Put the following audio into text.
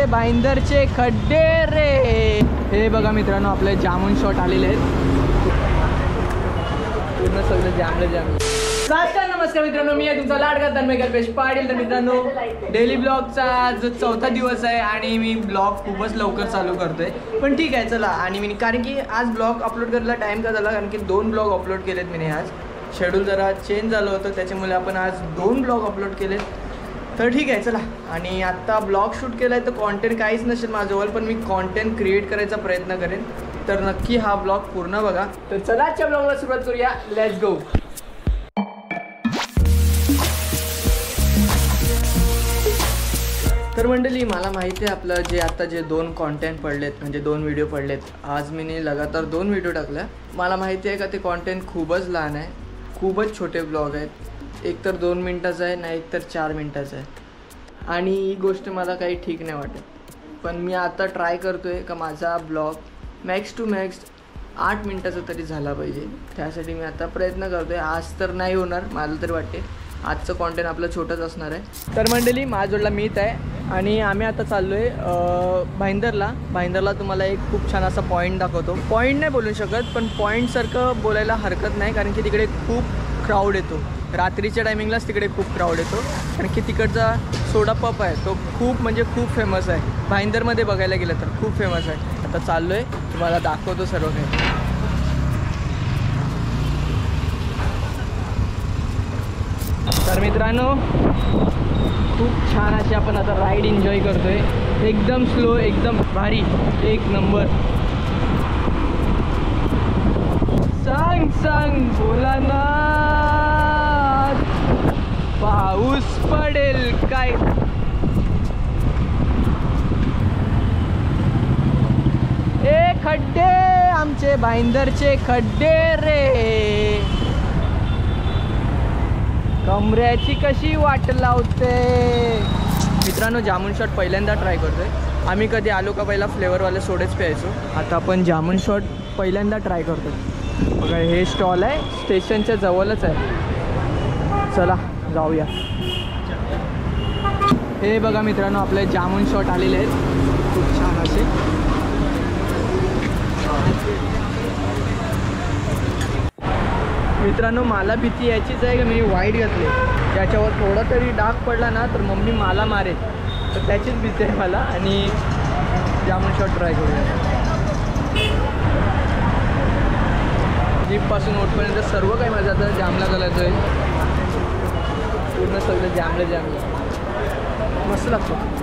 भाईंदरचे खड्डे रे। हे बघा मित्रांनो आपले जामून शॉट आलेले आहेत, पूर्ण सगळं जामले जामले। नमस्कार मित्रांनो, मी आहे तुमचा लाडका तन्मय कल्पेश पाटील। तर मित्रांनो डेली ब्लॉगचा आज चौथा दिवस आहे आणि मी ब्लॉग खूपच लवकर चालू करतोय, पण ठीक आहे चला। आणि मी कारण की आज ब्लॉग अपलोड करायला टाइम का झाला, कारण की 2 ब्लॉग अपलोड केलेत मी आज। शेड्यूल जरा चेंज झालं होतं, त्याच्यामुळे आपण आज 2 ब्लॉग अपलोड केलेत। तर ठीक आहे चला। आणि आत्ता ब्लॉग शूट केला आहे तर कॉन्टेंट काहीच नसेल माझ्याजवळ, पण मी कॉन्टेंट क्रिएट करायचा प्रयत्न करेन। तर नक्की हा ब्लॉग पूर्ण बघा। तर चला आजच्या ब्लॉगला सुरुवात करूया, लेट्स गो। तर मंडळी मला माहिती आहे आपलं जे आता जे 2 कॉन्टेंट पडलेत, म्हणजे 2 व्हिडिओ पडलेत, आज मी लगातार 2 व्हिडिओ टाकल्या। मला माहिती आहे का ते कॉन्टेंट खूपच लहान आहे, खूपच छोटे ब्लॉग आहेत, एक तर 2 मिनटाचा आहे ना एक तर 4 मिनटाचा आहे। आणि ही गोष्ट मला काही ठीक नाही वाटत, पण मी आता ट्राय करतो आहे का माझा ब्लॉग मॅक्स टू मॅक्स 8 मिनटाचा तरी झाला पाहिजे। त्यासाठी मी आता प्रयत्न करतो आहे। आज तर नाही होणार मला तरी वाटते, आजचं कॉन्टेंट आपलं छोटंच असणार आहे। तर मंडळी माझ्याजवळला मीत आहे आणि आम्ही आता चाललो आहे भाईंदरला। तुम्हाला एक खूप छान असा पॉईंट दाखवतो। पॉईंट नाही बोलू शकत, पण पॉईंटसारखं बोलायला हरकत नाही, कारण की तिकडे खूप क्राऊड येतो। रात्रीच्या टायमिंगलाच तिकडे खूप क्राऊड येतो, कारण की तिकडचा सोडा पप आहे तो खूप म्हणजे खूप फेमस आहे। भाईंदरमध्ये बघायला गेलं तर खूप फेमस आहे। आता चाललो आहे, तुम्हाला दाखवतो सर्व काही। तर मित्रांनो खूप छान अशी आपण आता राईड एन्जॉय करतोय, एकदम स्लो, एकदम भारी, एक नंबर। सांग भोलानाथ पाऊस पडेल काय। ए खड्डे आमचे भाईंदरचे खड्डे रे, कमऱ्याची कशी वाट लावते। मित्रांनो जामून शॉट पहिल्यांदा ट्राय करतोय। आम्ही कधी आलो का पहिला फ्लेवरवाले सोडेच प्यायचो, आता आपण जामून शॉट पहिल्यांदा ट्राय करतोय। बघा हे स्टॉल आहे, स्टेशनच्या जवळच आहे, चला जाऊया। हे बघा मित्रांनो आपले जामून शॉट आलेले आहेत, खूप छान असे। मित्रांनो मला भीती याचीच आहे की मी वाईट घातले, त्याच्यावर थोडा तरी डाग पडला ना तर मम्मी मला मारेल, तर त्याचीच भीती आहे मला। आणि जामून शॉट ट्राय करूया। जीपपासून ओटपर्यंत सर्व काही माझं आता जामला घालायचं आहे, पूर्ण सगळं जामलं मस्त लागतं।